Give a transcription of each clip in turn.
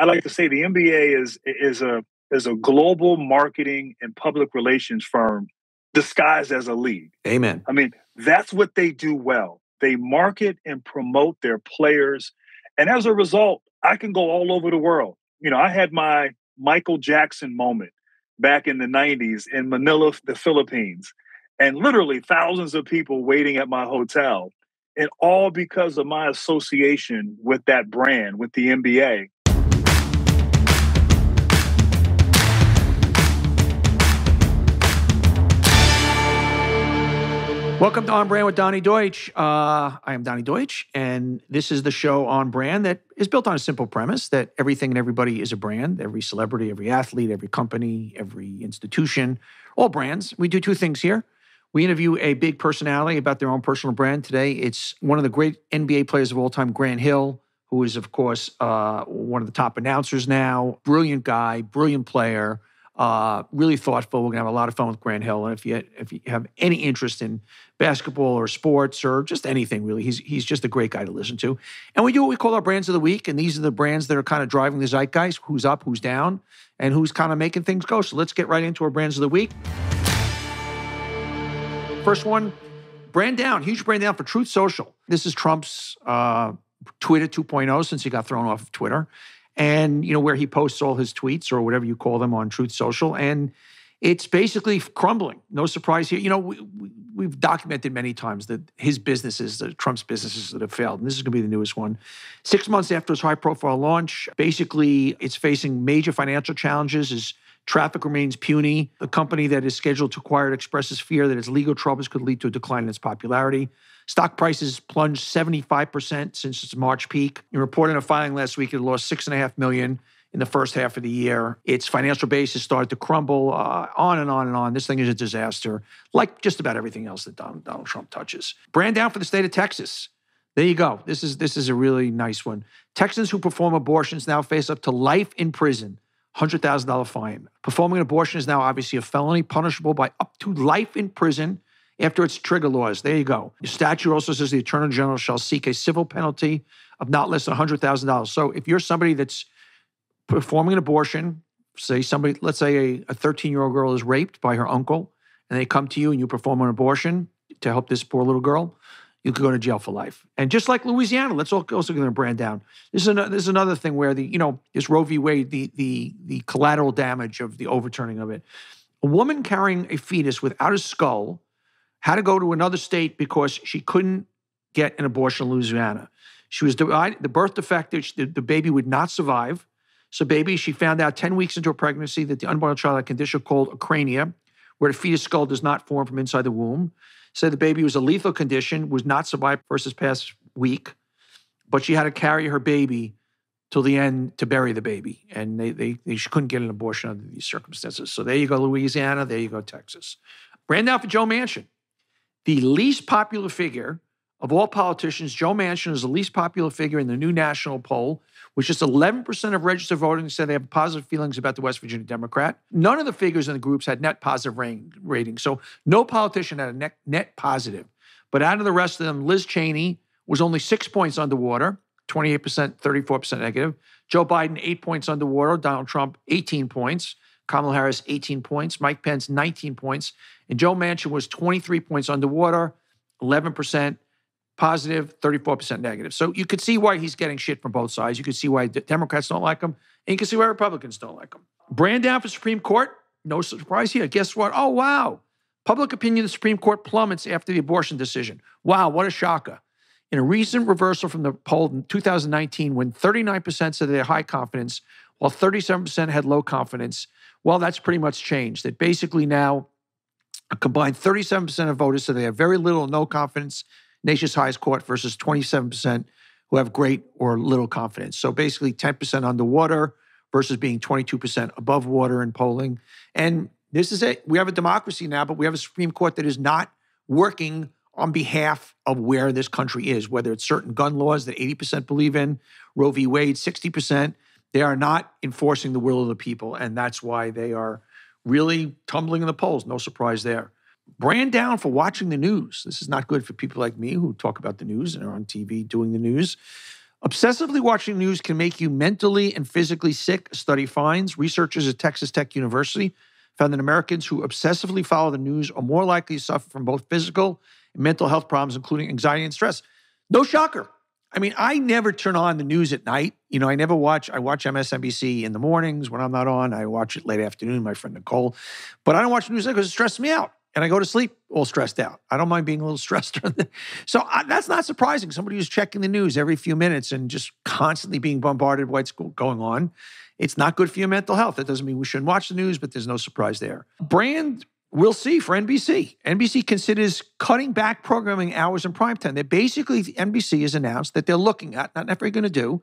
I like to say the NBA is a global marketing and public relations firm disguised as a league. Amen. I mean, that's what they do well. They market and promote their players. And as a result, I can go all over the world. I had my Michael Jackson moment back in the 90s in Manila, the Philippines, and literally thousands of people waiting at my hotel, and all because of my association with that brand, with the NBA. Welcome to On Brand with Donny Deutsch. I am Donny Deutsch, and this is the show On Brand that is built on a simple premise that everything and everybody is a brand. Every celebrity, every athlete, every company, every institution, all brands. We do two things here. We interview a big personality about their own personal brand. Today, it's one of the great NBA players of all time, Grant Hill, who is, of course, one of the top announcers now. Brilliant guy, brilliant player. Really thoughtful. We're going to have a lot of fun with Grant Hill. And if you have any interest in basketball or sports or just anything, really, he's just a great guy to listen to. And we do what we call our brands of the week. And these are the brands that are kind of driving the zeitgeist, who's up, who's down, and who's kind of making things go. So let's get right into our brands of the week. First one, brand down, huge brand down for Truth Social. This is Trump's Twitter 2.0 since he got thrown off of Twitter. And, where he posts all his tweets or whatever you call them on Truth Social. And it's basically crumbling. No surprise here. We've documented many times that his businesses, Trump's businesses that have failed. And this is going to be the newest one. 6 months after his high-profile launch, basically it's facing major financial challenges. His traffic remains puny. The company that is scheduled to acquire it expresses fear that its legal troubles could lead to a decline in its popularity. Stock prices plunged 75% since its March peak. In reporting a filing last week, it lost $6.5 million in the first half of the year. Its financial base has started to crumble, on and on and on. This thing is a disaster, like just about everything else that Donald Trump touches. Brand down for the state of Texas. There you go. This is a really nice one. Texans who perform abortions now face up to life in prison, $100,000 fine. Performing an abortion is now obviously a felony, punishable by up to life in prison after its trigger laws. There you go. The statute also says the Attorney General shall seek a civil penalty of not less than $100,000. So if you're somebody that's performing an abortion, let's say a 13-year-old girl is raped by her uncle, and they come to you and you perform an abortion to help this poor little girl, you could go to jail for life. And just like Louisiana, let's also get a brand down. This is another thing where this Roe v. Wade, the collateral damage of the overturning of it. A woman carrying a fetus without a skull had to go to another state because she couldn't get an abortion in Louisiana. She was the birth defective. The baby would not survive. So she found out 10 weeks into her pregnancy that the unborn child had a condition called acrania, where the fetus skull does not form from inside the womb. Said the baby was a lethal condition, was not survived versus past week, but she had to carry her baby till the end to bury the baby. And she couldn't get an abortion under these circumstances. So there you go, Louisiana. There you go, Texas. Brand out for Joe Manchin. The least popular figure of all politicians, Joe Manchin is the least popular figure in the new national poll, which is 11% of registered voters said they have positive feelings about the West Virginia Democrat. None of the figures in the groups had net positive ratings. So no politician had a net positive. But out of the rest of them, Liz Cheney was only 6 points underwater, 28%, 34% negative. Joe Biden, 8 points underwater. Donald Trump, 18 points. Kamala Harris, 18 points. Mike Pence, 19 points. And Joe Manchin was 23 points underwater, 11% positive, 34% negative. So you could see why he's getting shit from both sides. You could see why Democrats don't like him, and you can see why Republicans don't like him. Brand down for Supreme Court. No surprise here. Guess what? Oh, wow. Public opinion of the Supreme Court plummets after the abortion decision. Wow, what a shocker. In a recent reversal from the poll in 2019, when 39% said they had high confidence, while 37% had low confidence, well, that's pretty much changed. That basically now a combined 37% of voters said they have very little or no confidence, nation's highest court, versus 27% who have great or little confidence. So basically 10% underwater versus being 22% above water in polling. And this is it. We have a democracy now, but we have a Supreme Court that is not working on behalf of where this country is, whether it's certain gun laws that 80% believe in, Roe v. Wade, 60%. They are not enforcing the will of the people, and that's why they are really tumbling in the polls. No surprise there. Brand down for watching the news. This is not good for people like me who talk about the news and are on TV doing the news. Obsessively watching news can make you mentally and physically sick, a study finds. Researchers at Texas Tech University found that Americans who obsessively follow the news are more likely to suffer from both physical and mental health problems, including anxiety and stress. No shocker. I mean, I never turn on the news at night. I watch MSNBC in the mornings when I'm not on. I watch it late afternoon, my friend Nicole. But I don't watch the news because it stresses me out. And I go to sleep all stressed out. I don't mind being a little stressed. So that's not surprising. Somebody who's checking the news every few minutes and just constantly being bombarded with what's going on, it's not good for your mental health. That doesn't mean we shouldn't watch the news, but there's no surprise there. Brand, we'll see for NBC. NBC considers cutting back programming hours in primetime. NBC has announced that they're looking at, not never going to do,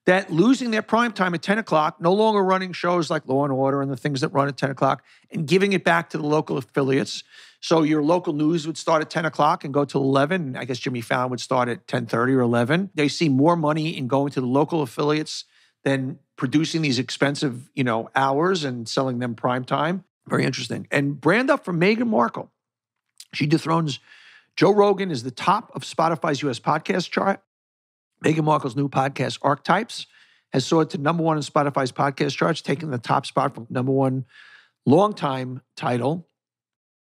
that losing their primetime at 10 o'clock, no longer running shows like Law & Order and the things that run at 10 o'clock, and giving it back to the local affiliates. So your local news would start at 10 o'clock and go to 11. I guess Jimmy Fallon would start at 10:30 or 11. They see more money in going to the local affiliates than producing these expensive, hours and selling them primetime. Very interesting. And brand up for Meghan Markle. She dethrones Joe Rogan as the top of Spotify's U.S. podcast chart. Meghan Markle's new podcast, Archetypes, has soared to number one in Spotify's podcast charts, taking the top spot from number one longtime title,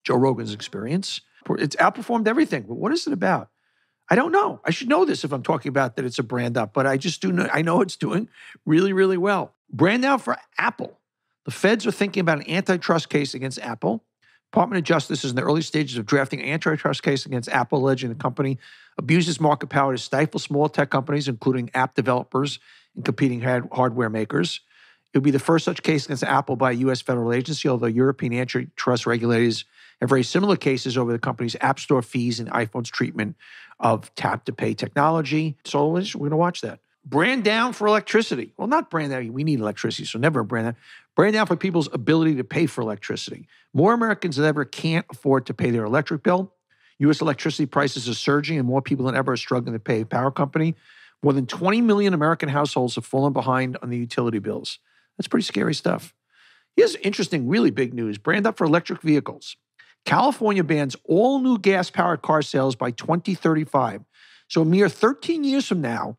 Joe Rogan's Experience. It's outperformed everything. But what is it about? I don't know. I should know this if I'm talking about that it's a brand up, but I just do know. I know it's doing really, really well. Brand out for Apple. The feds are thinking about an antitrust case against Apple. Department of Justice is in the early stages of drafting an antitrust case against Apple, alleging the company abuses market power to stifle small tech companies, including app developers and competing hardware makers. It would be the first such case against Apple by a U.S. federal agency, although European antitrust regulators have very similar cases over the company's App Store fees and iPhone's treatment of tap-to-pay technology. So we're going to watch that. Brand down for electricity. Well, not brand down. We need electricity, so never brand down. Brand down for people's ability to pay for electricity. More Americans than ever can't afford to pay their electric bill. U.S. electricity prices are surging, and more people than ever are struggling to pay a power company. More than 20 million American households have fallen behind on the utility bills. That's pretty scary stuff. Here's interesting, really big news. Brand up for electric vehicles. California bans all new gas-powered car sales by 2035. So a mere 13 years from now,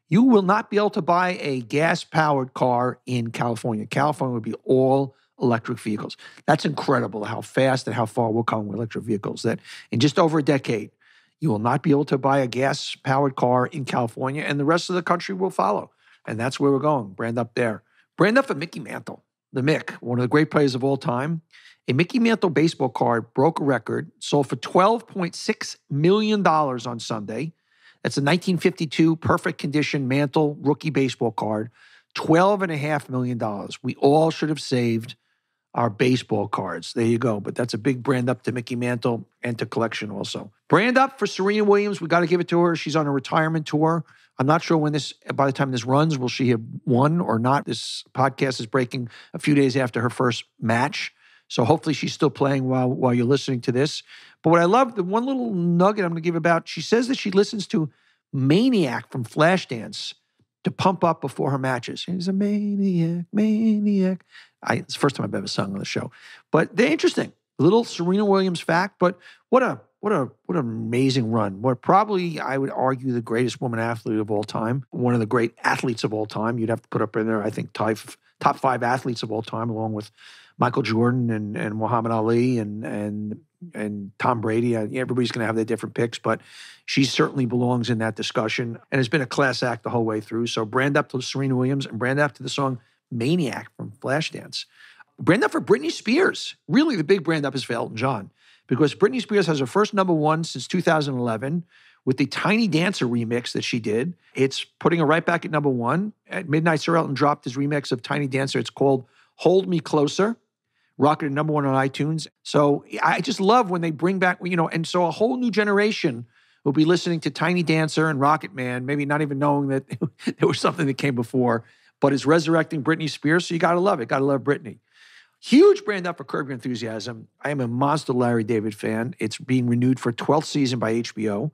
you will not be able to buy a gas-powered car in California. California would be all electric vehicles. That's incredible how fast and how far we'll come with electric vehicles. That in just over a decade, you will not be able to buy a gas-powered car in California, and the rest of the country will follow. And that's where we're going. Brand up there. Brand up for Mickey Mantle, the Mick, one of the great players of all time. A Mickey Mantle baseball card broke a record, sold for $12.6 million on Sunday. That's a 1952 perfect condition Mantle rookie baseball card, $12.5 million. We all should have saved our baseball cards. There you go. But that's a big brand up to Mickey Mantle and to collection also. Brand up for Serena Williams. We got to give it to her. She's on a retirement tour. I'm not sure by the time this runs, will she have won or not? This podcast is breaking a few days after her first match. So hopefully she's still playing while you're listening to this. But what I love, the one little nugget I'm going to give about, she says that she listens to Maniac from Flashdance to pump up before her matches. He's a maniac, maniac. It's the first time I've ever sung on the show. But they're interesting. A little Serena Williams fact, but what an amazing run. What probably, I would argue, the greatest woman athlete of all time. One of the great athletes of all time. You'd have to put up in there, I think, top five athletes of all time, along with Michael Jordan and Muhammad Ali and Tom Brady. Everybody's going to have their different picks, but she certainly belongs in that discussion and has been a class act the whole way through. So brand up to Serena Williams and brand up to the song Maniac from Flashdance. Brand up for Britney Spears. Really, the big brand up is for Elton John, because Britney Spears has her first number one since 2011 with the Tiny Dancer remix that she did. It's putting her right back at number one. At midnight, Sir Elton dropped his remix of Tiny Dancer. It's called Hold Me Closer. Rocketed number one on iTunes. So I just love when they bring back, and so a whole new generation will be listening to Tiny Dancer and Rocket Man, maybe not even knowing that there was something that came before, but it's resurrecting Britney Spears. So you got to love it. Got to love Britney. Huge brand up for Curb Your Enthusiasm. I am a monster Larry David fan. It's being renewed for 12th season by HBO,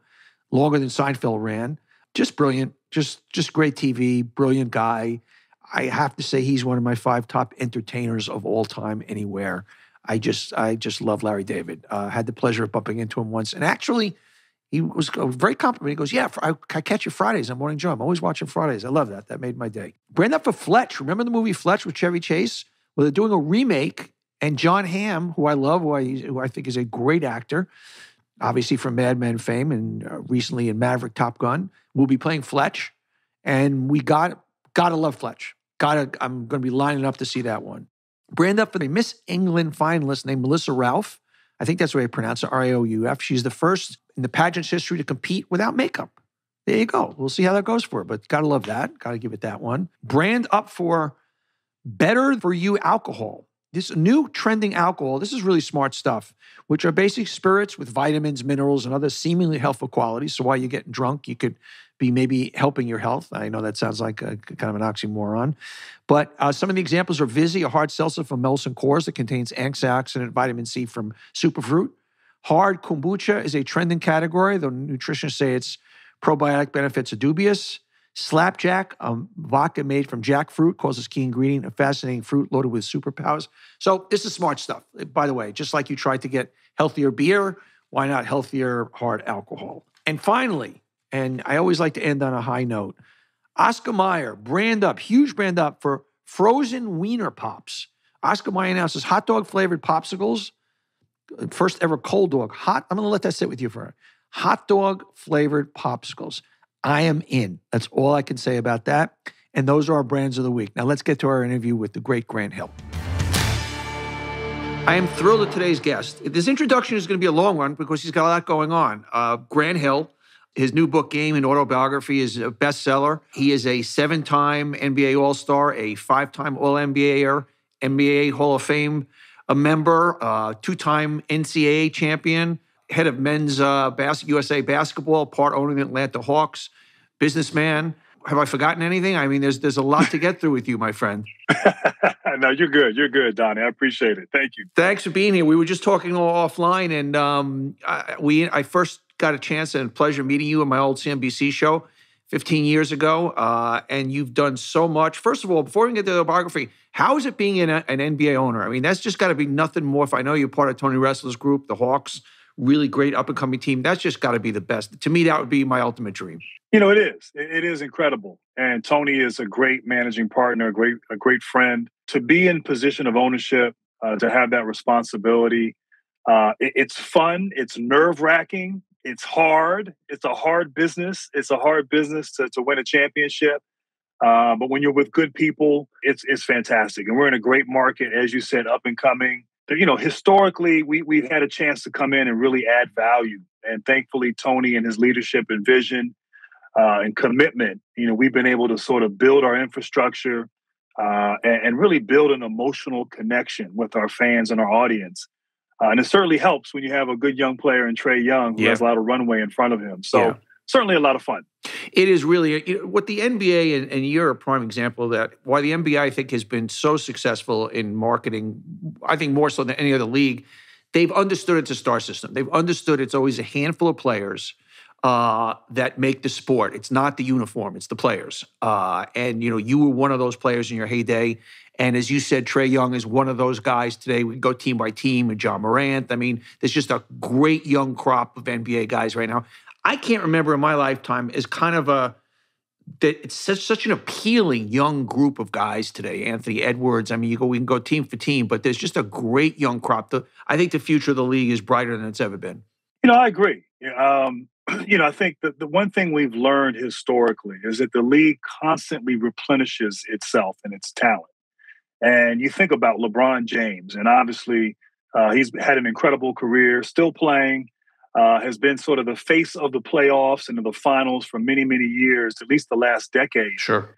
longer than Seinfeld ran. Just brilliant. Just great TV. Brilliant guy. I have to say he's one of my 5 top entertainers of all time anywhere. I just love Larry David. Had the pleasure of bumping into him once. And actually, He was very complimentary. He goes, yeah, I catch you Fridays on Morning Joe. I'm always watching Fridays. I love that. That made my day. Brand up for Fletch. Remember the movie Fletch with Chevy Chase? Well, they're doing a remake, and John Hamm, who I love, who I think is a great actor, obviously from Mad Men fame and recently in Maverick Top Gun, will be playing Fletch. And we gotta love Fletch. I'm going to be lining up to see that one. Brand up for the Miss England finalist named Melissa Ralph. I think that's the way I pronounce it, Raouf. She's the first in the pageant's history to compete without makeup. There you go. We'll see how that goes for her, but got to love that. Got to give it that one. Brand up for Better For You alcohol. This new trending alcohol, this is really smart stuff, which are basic spirits with vitamins, minerals, and other seemingly helpful qualities. So while you're getting drunk, you could be maybe helping your health. I know that sounds like a kind of an oxymoron. But some of the examples are Vizzy, a hard seltzer from Molson Coors that contains antioxidant vitamin C from superfruit. Hard kombucha is a trending category, though nutritionists say its probiotic benefits are dubious. Slapjack, vodka made from jackfruit, calls its key ingredient a fascinating fruit loaded with superpowers. So this is smart stuff. By the way, just like you tried to get healthier beer, why not healthier hard alcohol? And finally, and I always like to end on a high note, Oscar Mayer, huge brand up for frozen wiener pops. Oscar Mayer announces hot dog flavored popsicles, first ever cold dog. I'm going to let that sit with you for a minute. Hot dog flavored popsicles. I am in. That's all I can say about that. And those are our brands of the week. Now let's get to our interview with the great Grant Hill. I am thrilled at today's guest. This introduction is going to be a long one because he's got a lot going on. Grant Hill, his new book, Game and Autobiography, is a bestseller. He is a 7-time NBA All-Star, a 5-time All-NBAer, NBA Hall of Fame a member, 2-time NCAA champion, head of men's USA basketball, part owner of the Atlanta Hawks, businessman. Have I forgotten anything? I mean, there's a lot to get through with you, my friend. No, you're good. You're good, Donny. I appreciate it. Thank you. Thanks for being here. We were just talking offline, and I first got a chance and pleasure meeting you in my old CNBC show 15 years ago, and you've done so much. First of all, before we get to the biography, how is it being an NBA owner? I mean, that's just got to be nothing more. If I know you're part of Tony Wrestler's group, the Hawks, really great up-and-coming team. That's just got to be the best. To me, that would be my ultimate dream. You know, it is. It is incredible. And Tony is a great managing partner, a great friend. To be in position of ownership, to have that responsibility, it's fun. It's nerve-wracking. It's hard. It's a hard business. It's a hard business to win a championship. But when you're with good people, it's fantastic. And we're in a great market, as you said, up and coming. You know, historically, we've had a chance to come in and really add value. And thankfully, Tony and his leadership and vision and commitment, you know, we've been able to sort of build our infrastructure and really build an emotional connection with our fans and our audience. And it certainly helps when you have a good young player in Trae Young who has a lot of runway in front of him. So certainly a lot of fun. It is really, what the NBA, and you're a prime example of that, why the NBA, I think, has been so successful in marketing, I think more so than any other league. They've understood it's a star system. They've understood it's always a handful of players that make the sport. It's not the uniform, it's the players. And, you know, you were one of those players in your heyday. And as you said, Trae Young is one of those guys today. We go team by team with John Morant. I mean, there's just a great young crop of NBA guys right now. I can't remember in my lifetime as kind of that it's such an appealing young group of guys today. Anthony Edwards, I mean, we can go team for team, but there's just a great young crop. I think the future of the league is brighter than it's ever been. You know, I agree. You know, I think that the one thing we've learned historically is that the league constantly replenishes itself and its talent. And you think about LeBron James, and obviously he's had an incredible career, still playing, has been sort of the face of the playoffs and of the finals for many, many years, at least the last decade. Sure.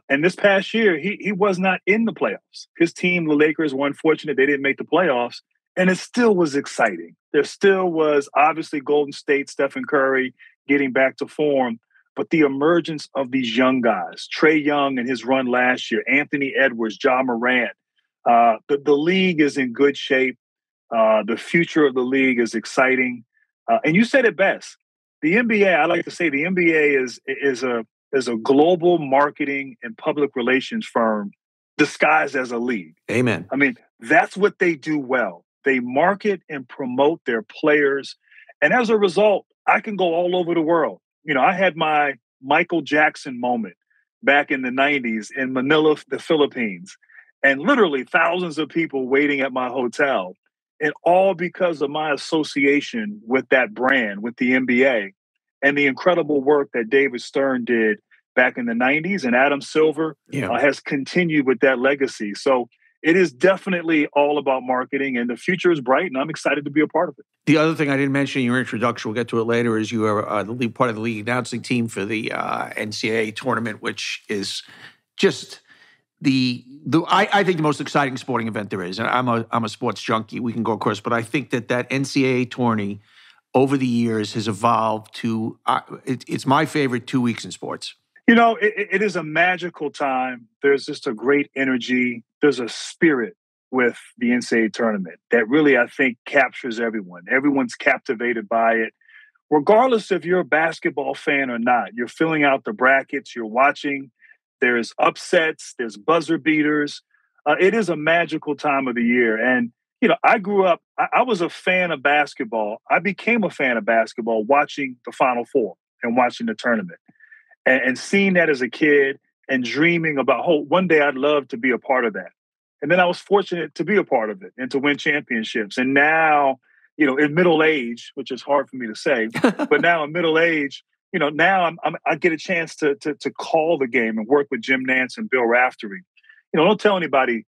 And this past year, he was not in the playoffs. His team, the Lakers, were unfortunate they didn't make the playoffs, and it still was exciting. There still was obviously Golden State, Stephen Curry getting back to form, but the emergence of these young guys, Trae Young and his run last year, Anthony Edwards, John Morant, the league is in good shape. The future of the league is exciting. And you said it best. The NBA, I like to say the NBA is a global marketing and public relations firm disguised as a league. Amen. I mean, that's what they do well. They market and promote their players. And as a result, I can go all over the world. I had my Michael Jackson moment back in the 90s in Manila, the Philippines, and literally thousands of people waiting at my hotel. And all because of my association with that brand, with the NBA, and the incredible work that David Stern did back in the 90s, and Adam Silver has continued with that legacy. So it is definitely all about marketing, and the future is bright, and I'm excited to be a part of it. The other thing I didn't mention in your introduction, we'll get to it later, is you are the lead part of the league announcing team for the NCAA tournament, which is just I think the most exciting sporting event there is. And I'm a sports junkie. We can go, of course, but I think that NCAA tourney over the years has evolved to it's my favorite 2 weeks in sports. It is a magical time. There's just a great energy. There's a spirit with the NCAA tournament that really, I think, captures everyone. Everyone's captivated by it. Regardless if you're a basketball fan or not, you're filling out the brackets, you're watching. There's upsets, there's buzzer beaters. It is a magical time of the year. And, I grew up, I was a fan of basketball. I became a fan of basketball watching the Final Four and watching the tournament. And seeing that as a kid and dreaming about, one day I'd love to be a part of that. And then I was fortunate to be a part of it and to win championships. And now, in middle age, which is hard for me to say, but now in middle age, now I get a chance to call the game and work with Jim Nance and Bill Raftery. Don't tell anybody,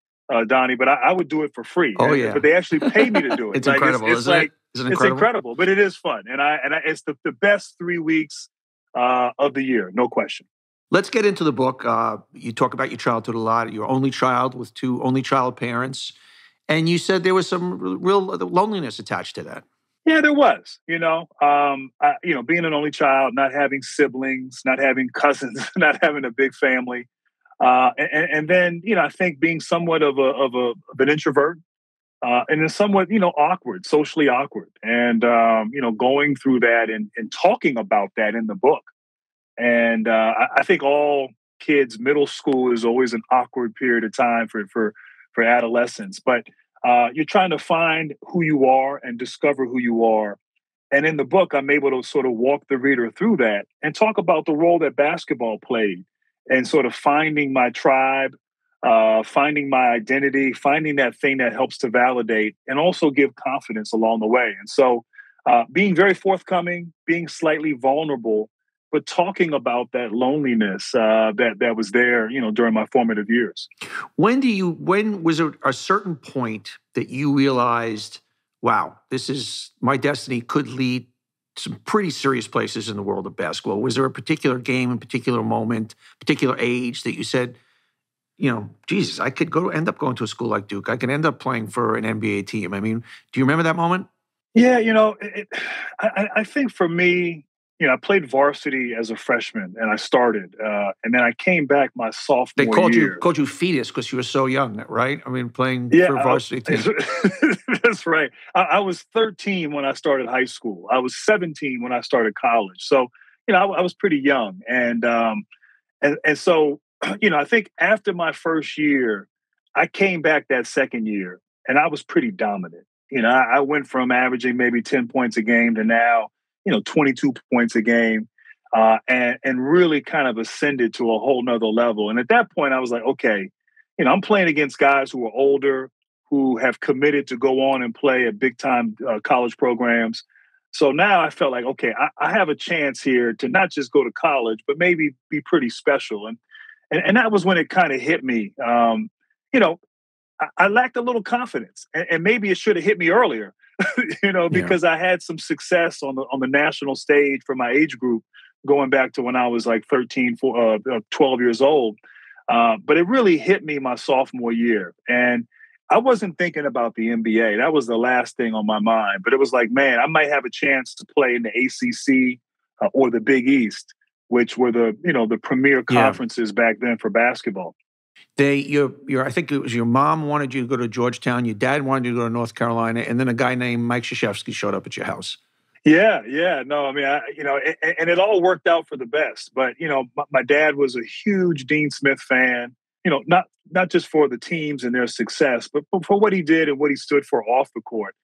Donnie, but I would do it for free. Oh, yeah. But they actually pay me to do it. It's incredible, isn't it? It's incredible, but it is fun. And it's the best 3 weeks of the year, no question. Let's get into the book. You talk about your childhood a lot. You're only child with two only child parents. And you said there was some real loneliness attached to that. Yeah, there was. Being an only child, not having siblings, not having cousins, not having a big family. And then, I think being somewhat of an introvert and then somewhat, awkward, socially awkward. And, going through that and talking about that in the book. And I think all kids, middle school is always an awkward period of time for adolescence. But you're trying to find who you are and discover who you are. And in the book, I'm able to sort of walk the reader through that and talk about the role that basketball played and sort of finding my tribe, finding my identity, finding that thing that helps to validate and also give confidence along the way. And so being very forthcoming, being slightly vulnerable, but talking about that loneliness that was there, during my formative years. When was there a certain point that you realized, wow, this is my destiny could lead some pretty serious places in the world of basketball? Was there a particular game, a particular moment, particular age that you said, Jesus, I could end up going to a school like Duke. I could end up playing for an NBA team. I mean, do you remember that moment? Yeah, I think for me, I played varsity as a freshman, and I started, and then I came back my sophomore year. They called you fetus because you were so young, right? I mean, playing for varsity team. That's right. I was 13 when I started high school. I was 17 when I started college. So, I was pretty young, and so, I think after my first year, I came back that second year, and I was pretty dominant. I went from averaging maybe 10 points a game to now, 22 points a game, and really kind of ascended to a whole nother level. And at that point, I was like, okay, I'm playing against guys who are older, who have committed to go on and play at big time college programs. So now I felt like, okay, I have a chance here to not just go to college, but maybe be pretty special. And that was when it kind of hit me. I lacked a little confidence, and maybe it should have hit me earlier. Because I had some success on the national stage for my age group going back to when I was like 12 years old. But it really hit me my sophomore year. And I wasn't thinking about the NBA. That was the last thing on my mind. But it was like, man, I might have a chance to play in the ACC or the Big East, which were the premier conferences back then for basketball. I think it was your mom wanted you to go to Georgetown, your dad wanted you to go to North Carolina, and then a guy named Mike Krzyzewski showed up at your house. Yeah. No, I mean, and it all worked out for the best. But, my dad was a huge Dean Smith fan, not just for the teams and their success, but for what he did and what he stood for off the court.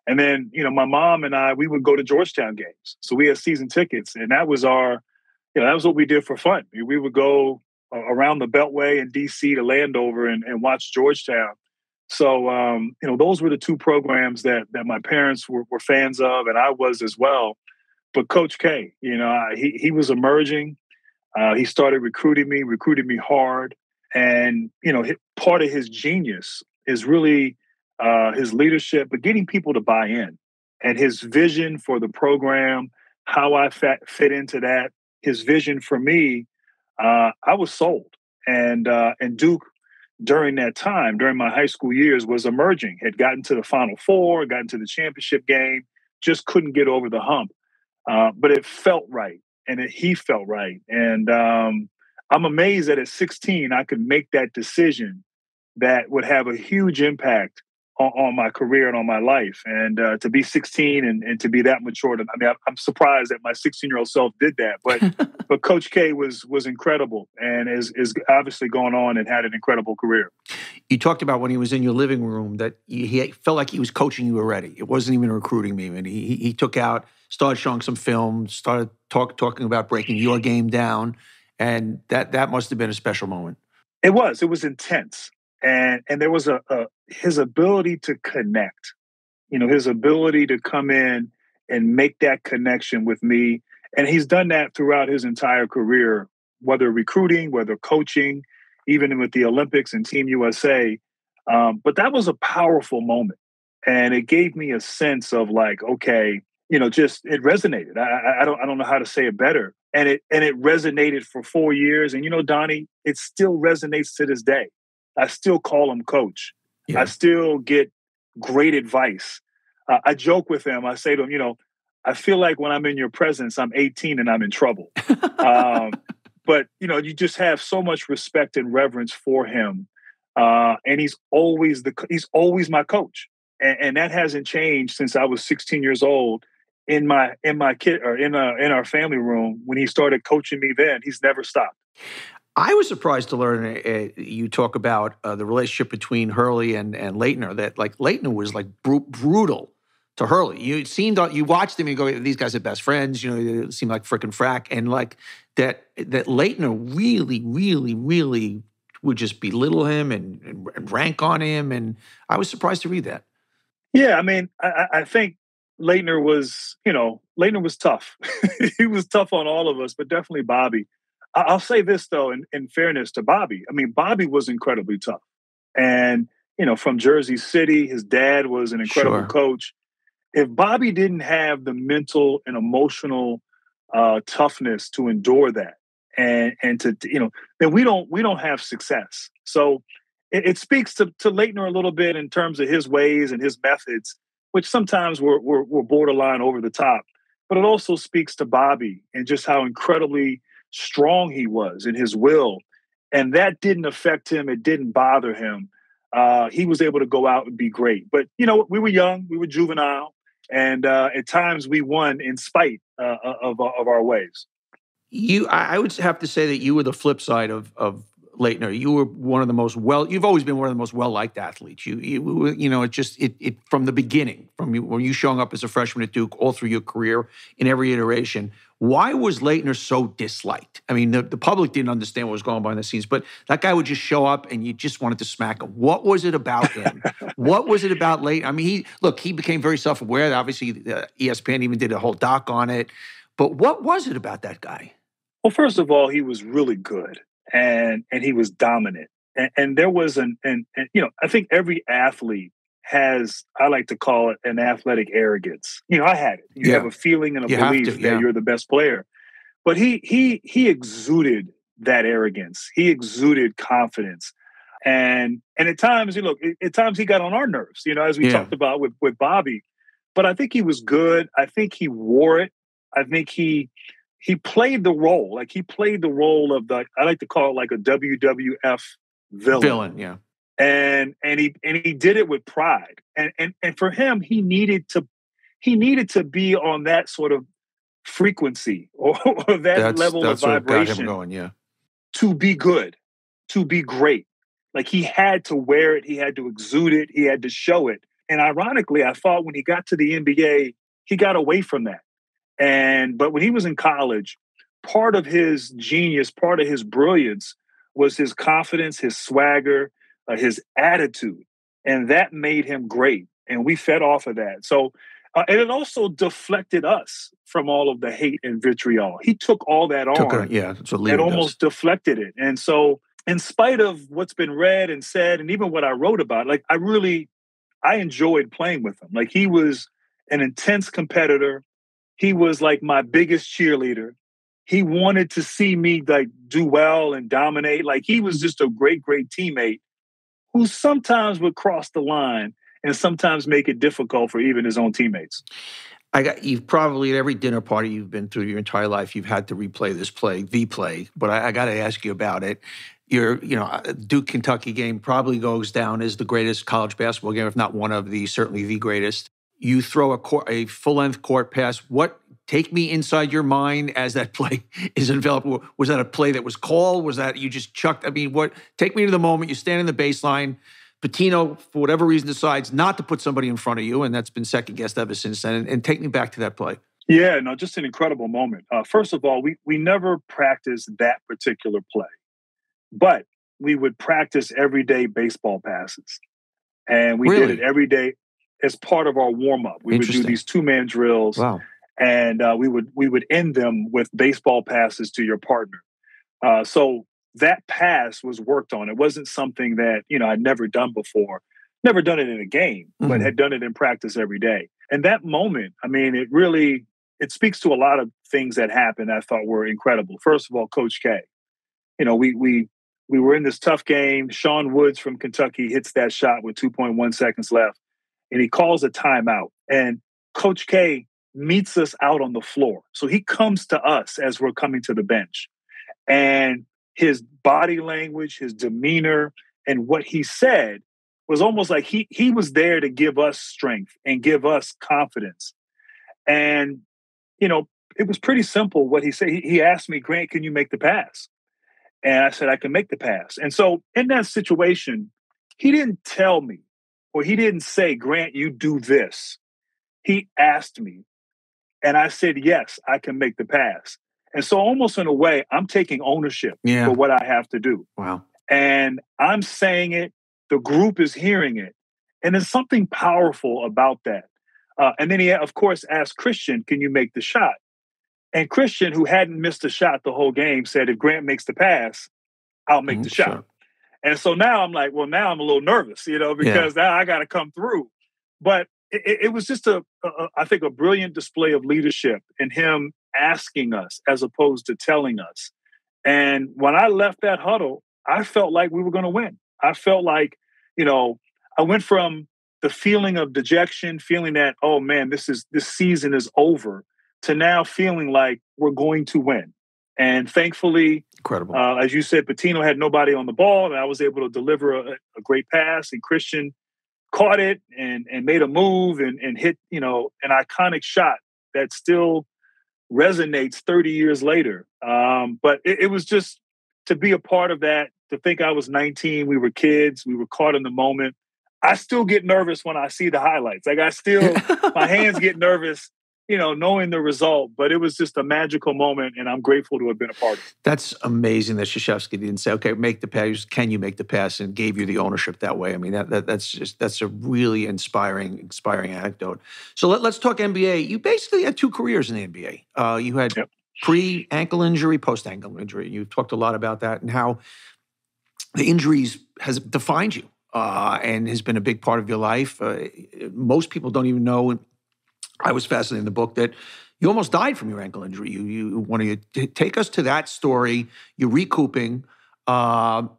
And then, my mom and I, we would go to Georgetown games. So we had season tickets, and that was that was what we did for fun. We would go around the Beltway in DC to Landover and watch Georgetown. So, those were the two programs that my parents were fans of, and I was as well. But Coach K, he was emerging. He started recruiting me hard. And, part of his genius is really his leadership, but getting people to buy in, and his vision for the program, how I fit into that, his vision for me, I was sold. And Duke, during that time, during my high school years, was emerging, had gotten to the Final Four, gotten to the championship game, just couldn't get over the hump. But it felt right, and he felt right. And I'm amazed that at 16, I could make that decision that would have a huge impact on my career and on my life. And to be 16 and to be that mature, I'm surprised that my 16-year-old self did that. But Coach K was incredible, and is obviously gone on and had an incredible career. You talked about when he was in your living room that he felt like he was coaching you already. It wasn't even recruiting me. And he took out, started showing some film, started talking about breaking your game down. And that must have been a special moment. It was intense. And there was his ability to connect, his ability to come in and make that connection with me. And he's done that throughout his entire career, whether recruiting, whether coaching, even with the Olympics and Team USA. But that was a powerful moment. And it gave me a sense of like, okay, just it resonated. I don't know how to say it better. And it resonated for 4 years. And, Donnie, it still resonates to this day. I still call him coach. Yeah. I still get great advice. I joke with him. I say to him, I feel like when I'm in your presence, I'm 18 and I'm in trouble. But, you just have so much respect and reverence for him. And he's always my coach. And that hasn't changed since I was 16 years old in my kid or in our family room. When he started coaching me then, he's never stopped. I was surprised to learn you talk about the relationship between Hurley and Leitner, that like Leitner was like brutal to Hurley. You watched him and you go, these guys are best friends, they seem like frickin' frack. And like that Leitner really, really, really would just belittle him and rank on him. And I was surprised to read that. Yeah, I think Leitner was tough. He was tough on all of us, but definitely Bobby. I'll say this, though, in fairness to Bobby. Bobby was incredibly tough. And, from Jersey City, his dad was an incredible coach. If Bobby didn't have the mental and emotional toughness to endure that and to, then we don't have success. So it speaks to Leitner a little bit in terms of his ways and his methods, which sometimes were borderline over the top. But it also speaks to Bobby and just how incredibly strong he was in his will, and that didn't affect him. It didn't bother him. He was able to go out and be great. But we were young, we were juvenile, and at times we won in spite of our ways. I would have to say that you were the flip side of Leitner. You were one of the most you've always been one of the most well-liked athletes. It from the beginning, from when you showing up as a freshman at Duke, all through your career in every iteration. Why was Leitner so disliked? The public didn't understand what was going on behind the scenes, but that guy would just show up and you just wanted to smack him. What was it about him? What was it about Leitner? He became very self-aware. Obviously, ESPN even did a whole doc on it. But what was it about that guy? Well, first of all, he was really good. And he was dominant. And there was I think every athlete has, I like to call it an athletic arrogance. I had it. You have a feeling and a belief that you're the best player. But he exuded that arrogance. He exuded confidence. And at times, at times he got on our nerves, as we talked about with Bobby. But I think he was good. I think he wore it. I think he played the role. Like he played the role of I like to call it like a WWF villain. Yeah. And he did it with pride. And for him, he needed to be on that sort of frequency or that level of vibration. Got him going, to be good, to be great. Like he had to wear it, he had to exude it, he had to show it And ironically, I thought when he got to the NBA, he got away from that. But when he was in college, part of his genius, part of his brilliance was his confidence, his swagger, his attitude. And that made him great. And we fed off of that. So, and it also deflected us from all of the hate and vitriol. He took all that on that's what and almost deflected it. And so, in spite of what's been read and said, and even what I wrote about, like I enjoyed playing with him. Like he was an intense competitor. He was like my biggest cheerleader. He wanted to see me like do well and dominate. Like he was just a great, great teammate who sometimes would cross the line and sometimes make it difficult for even his own teammates. You've probably at every dinner party you've been through your entire life, you've had to replay this play, the play. But I got to ask you about it. Your, Duke-Kentucky game probably goes down as the greatest college basketball game, if not one of the, certainly the greatest. You throw a full-length court pass. Take me inside your mind as that play is enveloped. Was that a play that was called? Was that you just chucked? I mean, take me to the moment. You stand in the baseline. Pitino, for whatever reason, decides not to put somebody in front of you, and that's been second-guessed ever since then. And take me back to that play. Yeah, no, just an incredible moment. First of all, we never practiced that particular play, but we would practice everyday baseball passes. And we did it every day as part of our warm-up. We would do these two-man drills. Wow. And we would end them with baseball passes to your partner. So that pass was worked on. It wasn't something that, I'd never done before, never done it in a game, but had done it in practice every day. And that moment, I mean, it speaks to a lot of things that happened I thought were incredible. First of all, Coach K, we were in this tough game. Sean Woods from Kentucky hits that shot with 2.1 seconds left, and he calls a timeout. And Coach K meets us out on the floor. So he comes to us as we're coming to the bench. And his body language, his demeanor, and what he said was almost like he was there to give us strength and give us confidence. And, it was pretty simple what he said. He asked me, Grant, can you make the pass? And I said, I can make the pass. And so in that situation, he didn't tell me, or he didn't say, Grant, you do this. He asked me. And I said, yes, I can make the pass. And so almost in a way, I'm taking ownership for what I have to do. Wow. And I'm saying it. The group is hearing it. And there's something powerful about that. And then he, of course, asked Christian, can you make the shot? And Christian, who hadn't missed a shot the whole game, said, if Grant makes the pass, I'll make the shot. And so now I'm like, well, now I'm a little nervous, because now I got to come through. But it was just I think, a brilliant display of leadership in him asking us as opposed to telling us. And when I left that huddle, I felt like we were going to win. I felt like, I went from the feeling of dejection, feeling that, oh man, this season is over, to now feeling like we're going to win. And thankfully, incredible. As you said, Pitino had nobody on the ball, and I was able to deliver a great pass, and Christian caught it and made a move and hit, an iconic shot that still resonates 30 years later. But it was just to be a part of that, to think I was 19, we were kids, we were caught in the moment. I still get nervous when I see the highlights. Like my hands get nervous, knowing the result, but it was just a magical moment, and I'm grateful to have been a part of it. That's amazing that Krzyzewski didn't say, okay, make the pass, can you make the pass, and gave you the ownership that way. I mean, that's a really inspiring anecdote. So let's talk NBA. You basically had two careers in the NBA. You had pre-ankle injury, post-ankle injury. You've talked a lot about that and how the injuries has defined you and has been a big part of your life. Most people don't even know. I was fascinated in the book that you almost died from your ankle injury. You want to take us to that story. You're recouping, and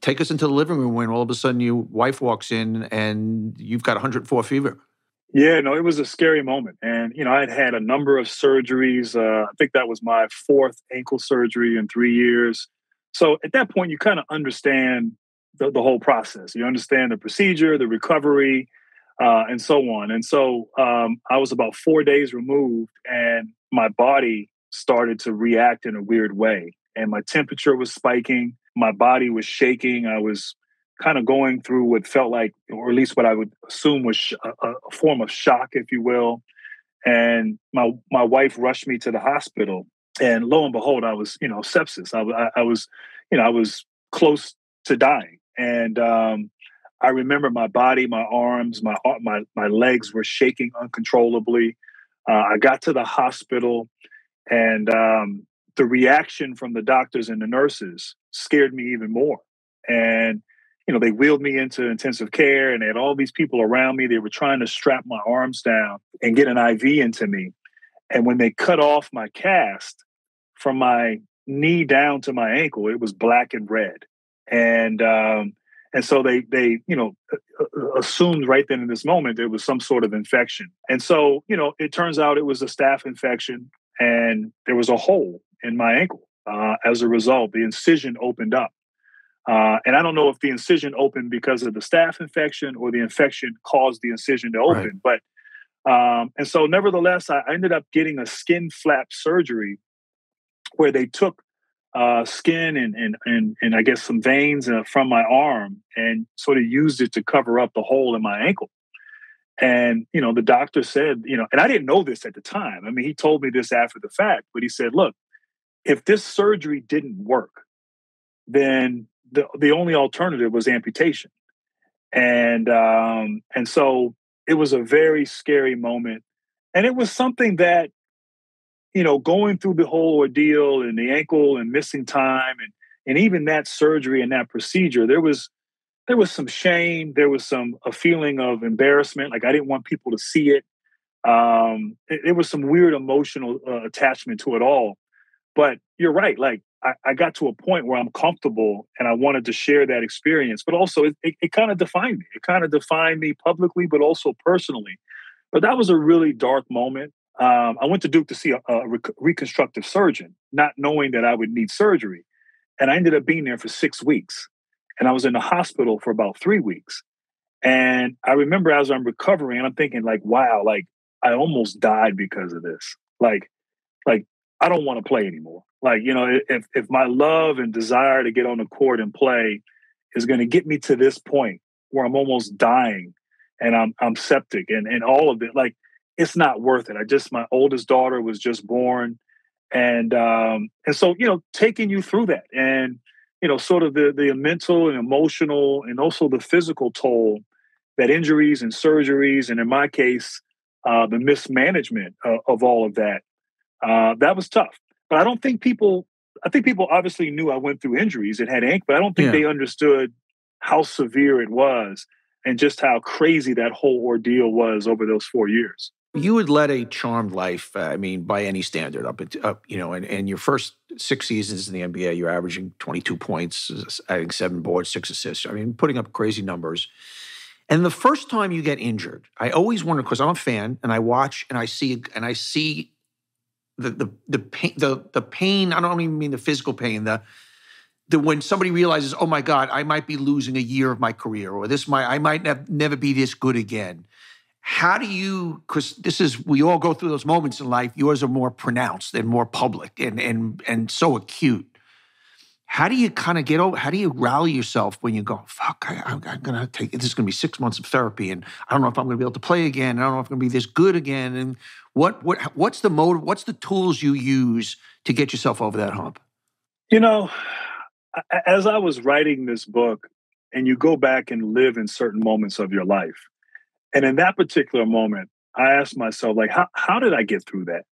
take us into the living room when all of a sudden your wife walks in and you've got 104 fever. Yeah, no, it was a scary moment. And, I had had a number of surgeries. I think that was my fourth ankle surgery in 3 years. So at that point, you kind of understand the whole process. You understand the procedure, the recovery, and so on. And so I was about 4 days removed, and my body started to react in a weird way. And my temperature was spiking. My body was shaking. I was kind of going through what felt like, or at least what I would assume was a form of shock, if you will. And my wife rushed me to the hospital, and lo and behold, I was, sepsis. I was, I was close to dying. And I remember my body, my arms, my legs were shaking uncontrollably. I got to the hospital, and the reaction from the doctors and the nurses scared me even more. And they wheeled me into intensive care, and they had all these people around me. They were trying to strap my arms down and get an IV into me. And when they cut off my cast from my knee down to my ankle, it was black and red. And so they assumed right then in this moment there was some sort of infection. And so, it turns out it was a staph infection, and there was a hole in my ankle. As a result, the incision opened up. And I don't know if the incision opened because of the staph infection or the infection caused the incision to open. Right. But and so nevertheless, I ended up getting a skin flap surgery where they took skin and I guess some veins from my arm and sort of used it to cover up the hole in my ankle. And, the doctor said, and I didn't know this at the time. I mean, he told me this after the fact, but he said, look, if this surgery didn't work, then the only alternative was amputation. And so it was a very scary moment. And it was something that, going through the whole ordeal and the ankle and missing time and even that surgery and that procedure, there was some shame. There was a feeling of embarrassment. Like I didn't want people to see it. There was some weird emotional attachment to it all. But you're right. Like I got to a point where I'm comfortable and I wanted to share that experience, but also it kind of defined me. It kind of defined me publicly, but also personally. But that was a really dark moment. I went to Duke to see a reconstructive surgeon, not knowing that I would need surgery. And I ended up being there for 6 weeks. And I was in the hospital for about 3 weeks. And I remember as I'm recovering, and I'm thinking like, wow, like I almost died because of this. Like I don't want to play anymore. Like, if my love and desire to get on the court and play is going to get me to this point where I'm almost dying and I'm septic and all of it, like it's not worth it. My oldest daughter was just born. And so, taking you through that and, sort of the mental and emotional and also the physical toll that injuries and surgeries, and in my case, the mismanagement of all of that, that was tough. But I think people obviously knew I went through injuries and had ink, but I don't think they understood how severe it was and just how crazy that whole ordeal was over those 4 years. You had led a charmed life, by any standard, and your first 6 seasons in the NBA, you're averaging 22 points, adding 7 boards, 6 assists. Putting up crazy numbers. And the first time you get injured, I always wonder, because I'm a fan and I watch and I see the pain. I don't even mean the physical pain. The when somebody realizes, oh my God, I might be losing a year of my career, or I might never be this good again. How do you? Because we all go through those moments in life. Yours are more pronounced and more public and so acute. How do you kind of get over? How do you rally yourself when you go, fuck, I'm gonna take this is gonna be 6 months of therapy, and I don't know if I'm gonna be able to play again. I don't know if I'm gonna be this good again. And what's the motive? What's the tools you use to get yourself over that hump? As I was writing this book, and you go back and live in certain moments of your life, and in that particular moment, I asked myself, like, how did I get through that?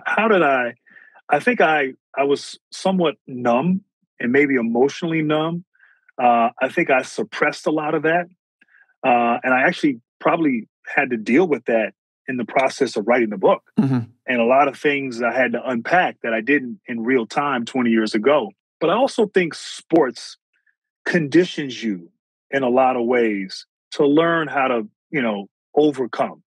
How did I? I think I was somewhat numb and maybe emotionally numb. I think I suppressed a lot of that. And I actually probably had to deal with that in the process of writing the book. Mm-hmm. And a lot of things I had to unpack that I didn't in real time 20 years ago. But I also think sports conditions you in a lot of ways to learn how to, overcome.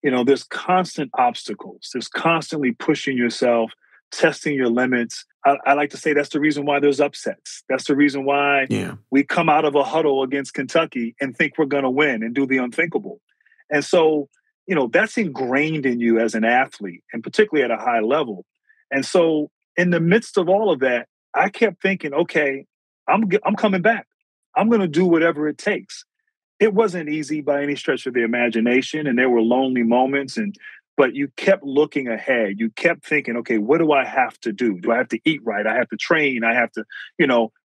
There's constant obstacles. There's constantly pushing yourself, testing your limits. I like to say that's the reason why there's upsets. That's the reason why we come out of a huddle against Kentucky and think we're going to win and do the unthinkable. And so, that's ingrained in you as an athlete, and particularly at a high level. And so in the midst of all of that, I kept thinking, okay, I'm coming back. I'm going to do whatever it takes. It wasn't easy by any stretch of the imagination, and there were lonely moments, but you kept looking ahead. You kept thinking, okay, what do I have to do? Do I have to eat right? I have to train. I have to,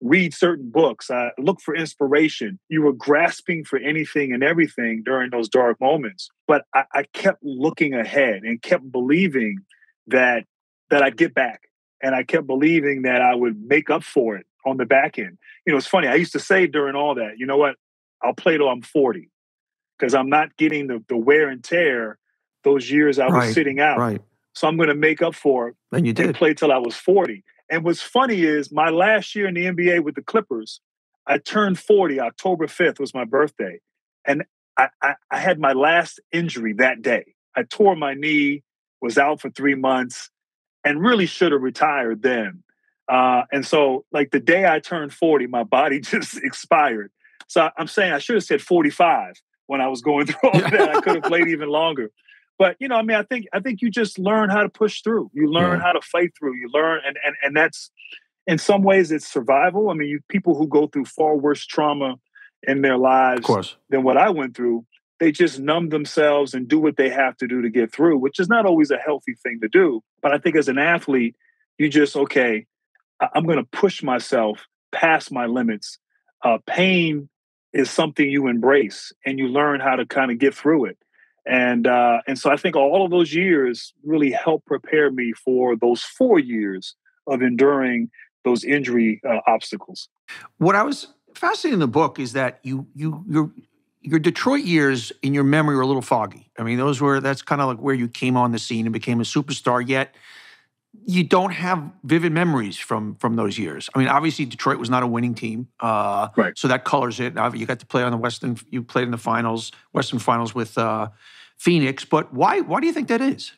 read certain books. I look for inspiration. You were grasping for anything and everything during those dark moments. But I kept looking ahead and kept believing that I'd get back. And I kept believing that I would make up for it on the back end. It's funny. I used to say during all that, you know what? I'll play till I'm 40 because I'm not getting the wear and tear those years I was sitting out. Right. So I'm going to make up for it. And you did. And play till I was 40. And what's funny is my last year in the NBA with the Clippers, I turned 40. October 5th was my birthday. And I had my last injury that day. I tore my knee, was out for 3 months, and really should have retired then. And so, like, the day I turned 40, my body just expired. So I'm saying I should have said 45 when I was going through all that. I could have played even longer. But, I think you just learn how to push through. You learn how to fight through. You learn, and that's, in some ways, it's survival. I mean, people who go through far worse trauma in their lives than what I went through, they just numb themselves and do what they have to do to get through, which is not always a healthy thing to do. But I think as an athlete, you just, okay, I'm going to push myself past my limits. Pain is something you embrace and you learn how to kind of get through it. And so I think all of those years really helped prepare me for those 4 years of enduring those injury obstacles. What I was fascinated in the book is that your Detroit years in your memory were a little foggy. I mean, that's kind of like where you came on the scene and became a superstar, yet you don't have vivid memories from those years. I mean, obviously Detroit was not a winning team, right? So that colors it. You got to play on the Western. You played in the Western Finals with Phoenix. But why do you think that is?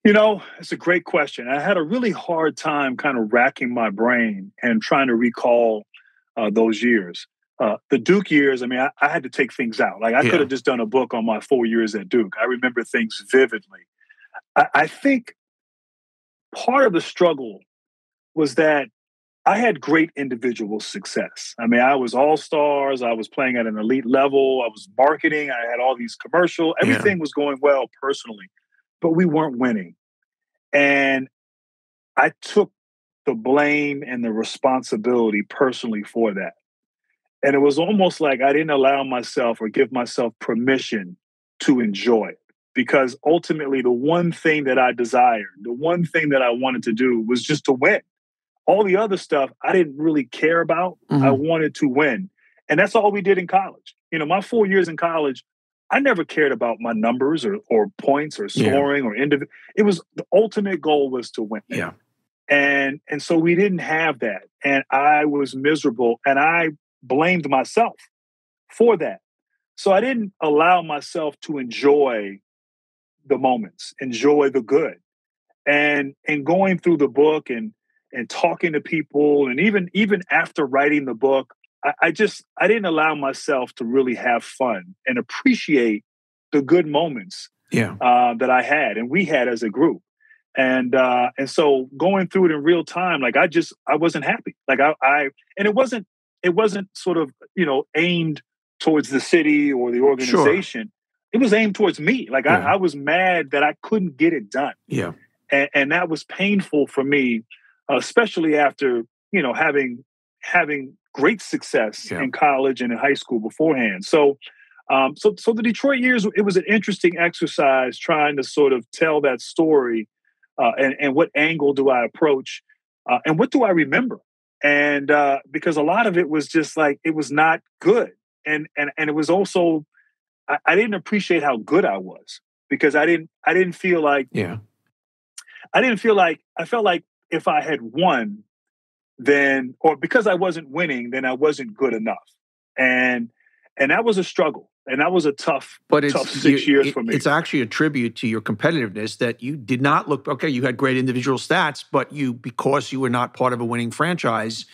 It's a great question. I had a really hard time kind of racking my brain and trying to recall those years. The Duke years, I mean, I had to take things out. Like, I could have just done a book on my 4 years at Duke. I remember things vividly. I think part of the struggle was that I had great individual success. I mean, I was all-stars. I was playing at an elite level. I was marketing. I had all these commercials. Everything was going well personally, but we weren't winning. And I took the blame and the responsibility personally for that. And it was almost like I didn't allow myself or give myself permission to enjoy it. Because ultimately, the one thing that I desired, the one thing that I wanted to do was just to win. All the other stuff I didn't really care about. Mm-hmm. I wanted to win. And that's all we did in college. My 4 years in college, I never cared about my numbers or points or scoring or individual. It was the ultimate goal was to win. Yeah. And so we didn't have that. And I was miserable. And I blamed myself for that. So I didn't allow myself to enjoy the moments, enjoy the good. And going through the book and talking to people, and even after writing the book, I didn't allow myself to really have fun and appreciate the good moments that I had and we had as a group. And so going through it in real time, like I wasn't happy. Like and it wasn't sort of, aimed towards the city or the organization. Sure. It was aimed towards me. Like I was mad that I couldn't get it done. Yeah. And that was painful for me, especially after, having great success in college and in high school beforehand. So the Detroit years, it was an interesting exercise trying to sort of tell that story and what angle do I approach and what do I remember? And because a lot of it was just like, it was not good. And it was also, I didn't appreciate how good I was because I didn't feel like, I felt like if I had won, then, or because I wasn't winning, then I wasn't good enough. And that was a struggle. And that was a tough 6 years for me. It's actually a tribute to your competitiveness that you did not look, okay, you had great individual stats, but because you were not part of a winning franchise,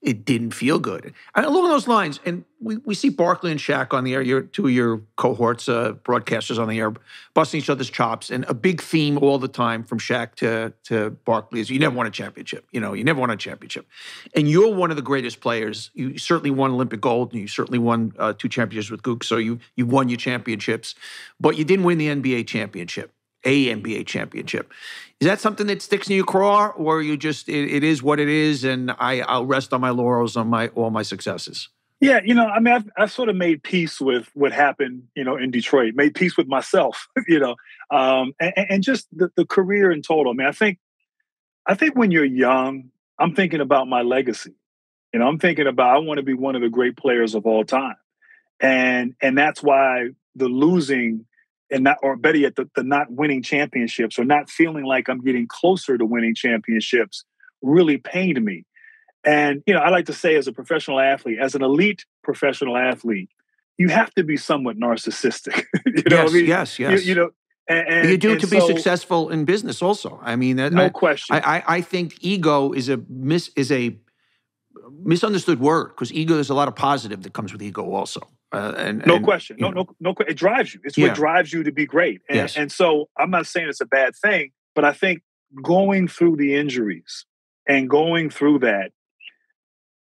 it didn't feel good. And along those lines, and we see Barkley and Shaq on the air, two of your cohorts, broadcasters on the air, busting each other's chops. And a big theme all the time from Shaq to Barkley is you never won a championship. You never won a championship. And you're one of the greatest players. You certainly won Olympic gold, and you certainly won 2 championships with Gook, so you won your championships. But you didn't win the NBA championship. NBA championship. Is that something that sticks in your craw, or you just it is what it is, and I'll rest on my laurels on all my successes? Yeah, I've sort of made peace with what happened, in Detroit. Made peace with myself, and just the career in total. I think when you're young, I'm thinking about my legacy. I'm thinking about I want to be one of the great players of all time, and that's why the losing. And not, or better yet, the not winning championships or not feeling like I'm getting closer to winning championships really pained me. And, I like to say as a professional athlete, as an elite professional athlete, you have to be somewhat narcissistic. Yes. And you do to be successful in business also. No question. I think ego is a misunderstood word, because ego, there's a lot of positive that comes with ego also. No question. No. It drives you. It's what drives you to be great. And so I'm not saying it's a bad thing, but I think going through the injuries and going through that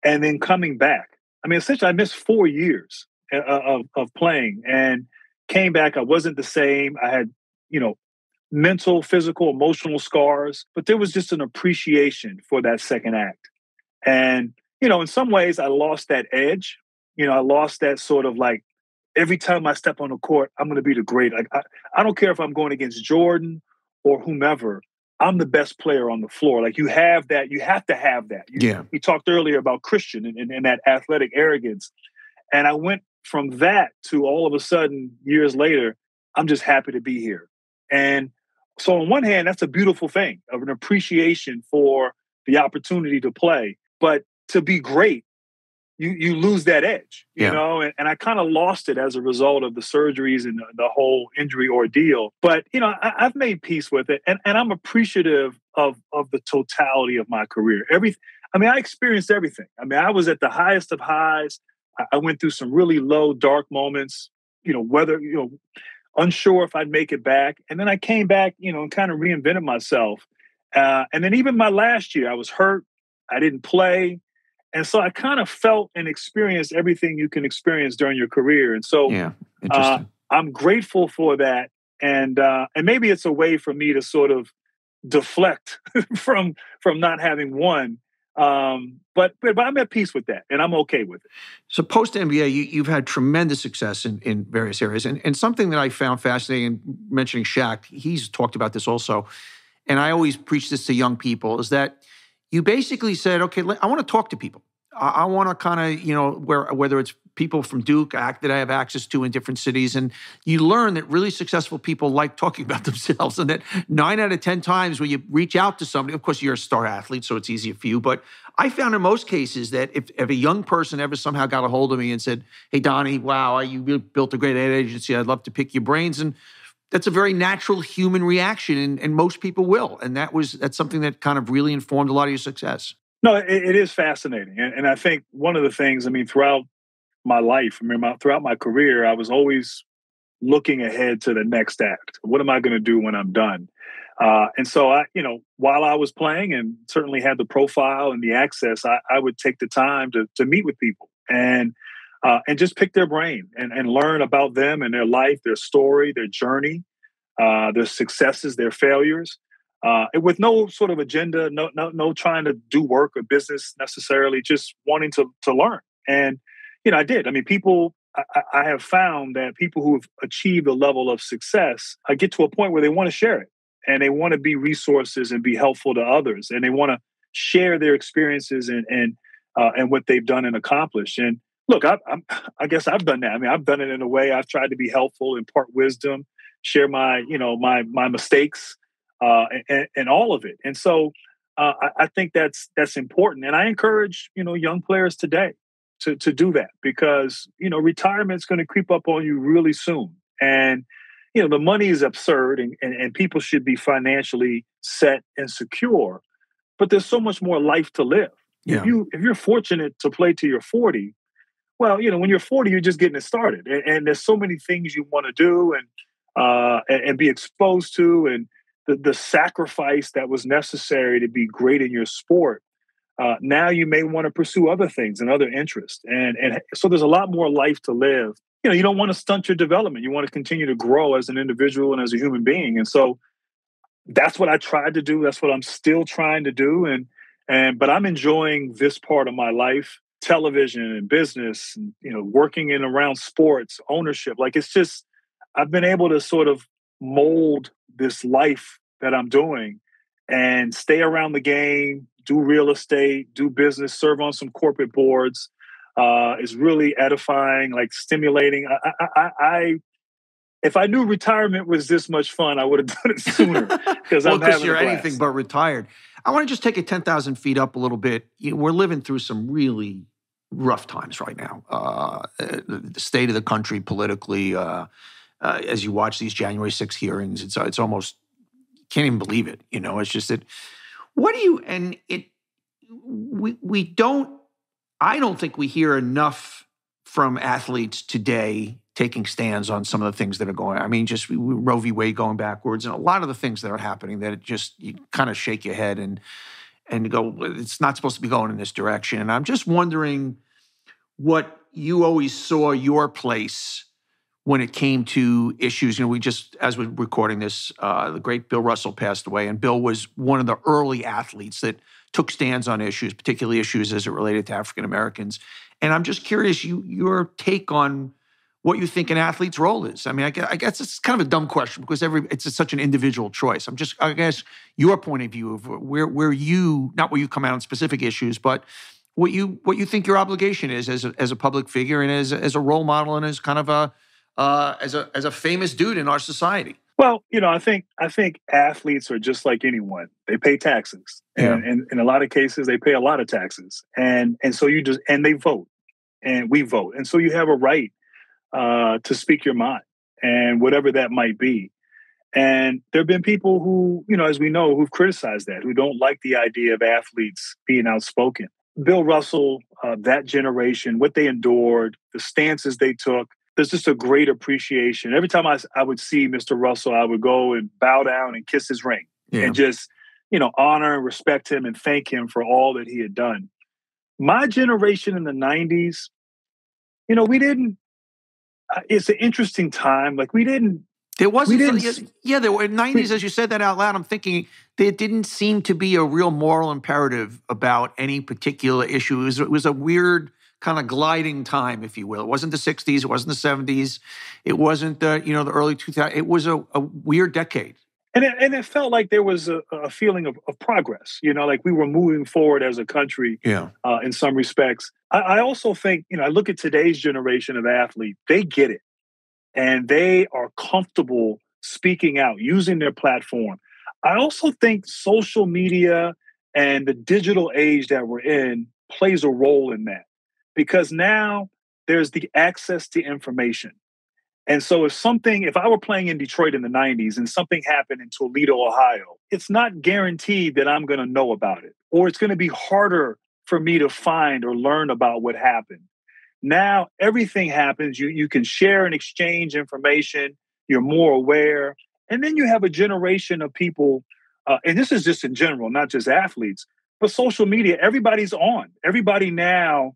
and then coming back. Essentially I missed 4 years of playing and came back. I wasn't the same. I had, mental, physical, emotional scars, but there was just an appreciation for that second act. And, in some ways I lost that edge. I lost that sort of like, every time I step on the court, I'm going to be the great. Like, I don't care if I'm going against Jordan or whomever. I'm the best player on the floor. Like, you have that. You have to have that. We talked earlier about Christian and that athletic arrogance. And I went from that to all of a sudden, years later, I'm just happy to be here. And so on one hand, that's a beautiful thing of an appreciation for the opportunity to play. But to be great, you lose that edge, you know, and I kind of lost it as a result of the surgeries and the whole injury ordeal. But, I've made peace with it. And I'm appreciative of the totality of my career. I experienced everything. I was at the highest of highs. I went through some really low, dark moments, unsure if I'd make it back. And then I came back, and kind of reinvented myself. And then even my last year, I was hurt. I didn't play. And so I kind of felt and experienced everything you can experience during your career. And so I'm grateful for that. And maybe it's a way for me to sort of deflect from not having won. But I'm at peace with that, and I'm okay with it. So post-NBA, you've had tremendous success in various areas. And something that I found fascinating, mentioning Shaq, he's talked about this also, and I always preach this to young people, is that you basically said, okay, I want to talk to people. I want to kind of, whether it's people from Duke that I have access to in different cities, and you learn that really successful people like talking about themselves, and that 9 out of 10 times when you reach out to somebody, of course, you're a star athlete, so it's easier for you, but I found in most cases that if a young person ever somehow got a hold of me and said, hey, Donny, wow, you really built a great ad agency, I'd love to pick your brains, and that's a very natural human reaction, and most people will. And that's something that kind of really informed a lot of your success. No, it is fascinating. And I think one of the things, throughout my life, throughout my career, I was always looking ahead to the next act. What am I going to do when I'm done? And so while I was playing and certainly had the profile and the access, I would take the time to meet with people and just pick their brain and learn about them and their life, their story, their journey, their successes, their failures, and with no sort of agenda, no trying to do work or business necessarily, just wanting to learn. And, I did. People, I have found that people who have achieved a level of success get to a point where they want to share it, and they want to be resources and be helpful to others, and they want to share their experiences and what they've done and accomplished. And look, I guess I've done that. I've done it in a way. I've tried to be helpful, impart wisdom, share my mistakes, and all of it. And so I think that's important. And I encourage, young players today to do that, because, retirement's going to creep up on you really soon. And, the money is absurd and people should be financially set and secure, but there's so much more life to live. Yeah. If you're fortunate to play till you're 40, well, when you're 40, you're just getting it started, and there's so many things you want to do and be exposed to, and the sacrifice that was necessary to be great in your sport. Now you may want to pursue other things and other interests, and so there's a lot more life to live. You don't want to stunt your development. You want to continue to grow as an individual and as a human being, and so that's what I tried to do. That's what I'm still trying to do, but I'm enjoying this part of my life. Television and business, and, working in around sports, ownership. Like, it's just, I've been able to sort of mold this life that I'm doing and stay around the game, do real estate, do business, serve on some corporate boards. Is really edifying, like stimulating. If I knew retirement was this much fun, I would have done it sooner, because well, I'm having you're a blast. anything but retired. I want to just take it 10,000 feet up a little bit. We're living through some really rough times right now. The state of the country politically, as you watch these January 6th hearings, it's almost, can't even believe it. It's just that, we don't, I don't think we hear enough from athletes today taking stands on some of the things that are going on. I mean, just Roe v. Wade going backwards, and a lot of the things that are happening that you kind of shake your head and go, it's not supposed to be going in this direction. And I'm just wondering what you always saw your place when it came to issues. We just, as we're recording this, the great Bill Russell passed away, and Bill was one of the early athletes that took stands on issues, particularly issues as it related to African Americans. And I'm just curious, your take on what you think an athlete's role is. I mean, I guess it's kind of a dumb question because it's such an individual choice. I guess your point of view of where you, not where you come out on specific issues, but what you think your obligation is as a public figure and as a role model and as kind of as a famous dude in our society. Well, I think athletes are just like anyone. They pay taxes, and in a lot of cases, they pay a lot of taxes, and so and they vote, and we vote, and so you have a right to speak your mind, and whatever that might be. And there have been people who, as we know, who've criticized that, who don't like the idea of athletes being outspoken. Bill Russell, that generation, what they endured, the stances they took. There's just a great appreciation. Every time I would see Mr. Russell, I would go and bow down and kiss his ring and just, honor and respect him and thank him for all that he had done. My generation in the 90s, we didn't, it's an interesting time. Like, there wasn't, there were in the 90s, as you said that out loud, I'm thinking there didn't seem to be a real moral imperative about any particular issue. It was a weird kind of gliding time, if you will. It wasn't the 60s. It wasn't the 70s. It wasn't the early 2000s. It was a weird decade. And it felt like there was a feeling of progress, like we were moving forward as a country in some respects. I also think, I look at today's generation of athletes, they get it. And they are comfortable speaking out, using their platform. I also think social media and the digital age that we're in plays a role in that. Because now there's the access to information. And so if I were playing in Detroit in the 90s and something happened in Toledo, Ohio, it's not guaranteed that I'm going to know about it, or it's going to be harder for me to find or learn about what happened. Now, everything happens. You can share and exchange information. You're more aware. And then you have a generation of people, and this is just in general, not just athletes, but social media. Everybody's on. Everybody now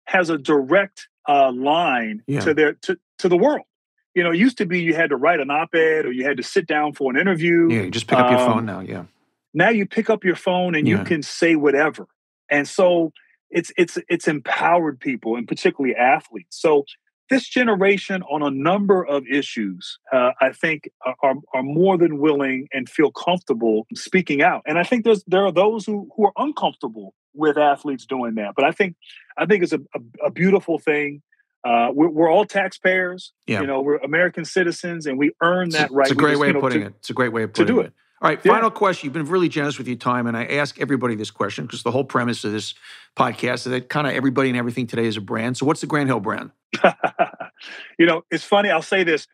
has a direct line to the world. It used to be you had to write an op-ed or you had to sit down for an interview. Yeah, you just pick up your phone now, Now you pick up your phone and you can say whatever. And so it's empowered people, and particularly athletes. So this generation on a number of issues, I think are more than willing and feel comfortable speaking out. And I think there are those who are uncomfortable with athletes doing that. But I think it's a beautiful thing. We're all taxpayers. We're American citizens, and we earn that right. It's a great way of putting it. It's a great way of putting it. All right, final question. You've been really generous with your time, and I ask everybody this question because the whole premise of this podcast is that kind of everybody and everything today is a brand. So what's the Grant Hill brand? It's funny. I'll say this,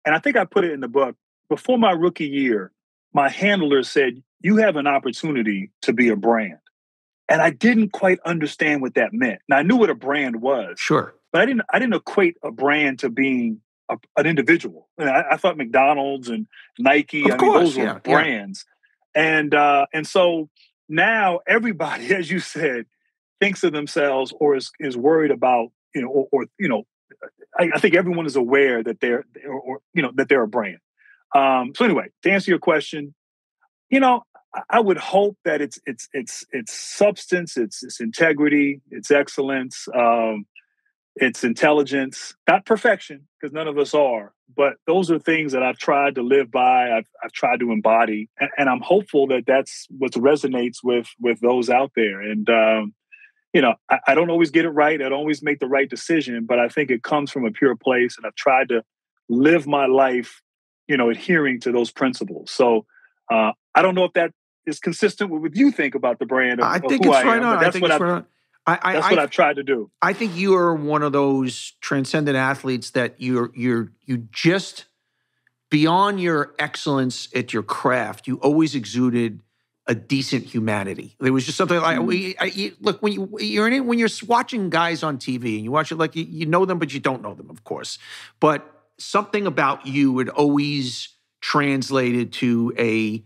and I think I put it in the book. Before my rookie year, my handler said, "You have an opportunity to be a brand." And I didn't quite understand what that meant. Now I knew what a brand was, Sure. but I didn't equate a brand to being an individual. I thought McDonald's and Nike, Of course, those were brands. And so now everybody, as you said, thinks of themselves or is worried about, I think everyone is aware that that they're a brand. So anyway, to answer your question, I would hope that it's substance, it's integrity, it's excellence, it's intelligence, not perfection, because none of us are. But those are things that I've tried to live by. I've tried to embody, and I'm hopeful that that's what resonates with those out there. And I don't always get it right. I don't always make the right decision, but I think it comes from a pure place, and I've tried to live my life, adhering to those principles. So I don't know if that is consistent with what you think about the brand. I think it's right on. That's what I've tried to do. I think you are one of those transcendent athletes that you just, beyond your excellence at your craft, you always exuded a decent humanity. There was just something like, look, when you're watching guys on TV and you watch it, like you know them, but you don't know them, of course. But something about you had always translated to a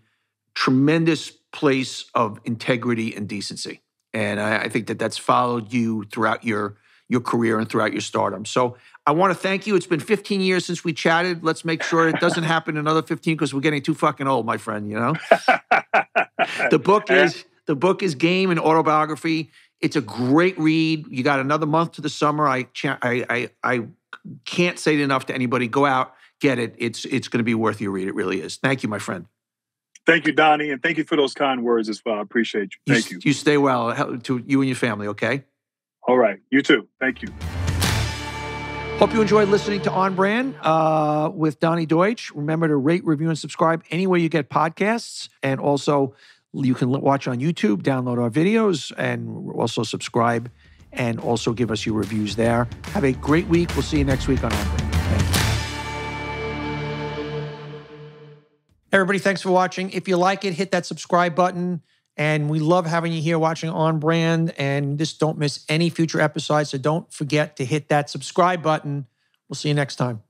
tremendous place of integrity and decency. And I think that's followed you throughout your career and throughout your stardom. So I want to thank you. It's been 15 years since we chatted. Let's make sure it doesn't happen another 15 because we're getting too fucking old, my friend, The book is Game and Autobiography. It's a great read. You got another month to the summer. I can't say it enough to anybody. Go out, get it. It's going to be worth your read. It really is. Thank you, my friend. Thank you, Donny, and thank you for those kind words as well. I appreciate you. Thank you. You stay well to you and your family, okay? All right. You too. Thank you. Hope you enjoyed listening to On Brand with Donny Deutsch. Remember to rate, review, and subscribe anywhere you get podcasts. And also, you can watch on YouTube, download our videos, and also subscribe, and also give us your reviews there. Have a great week. We'll see you next week on Brand. Thank you. Everybody, thanks for watching. If you like it, hit that subscribe button. And we love having you here watching On Brand. And just don't miss any future episodes. So don't forget to hit that subscribe button. We'll see you next time.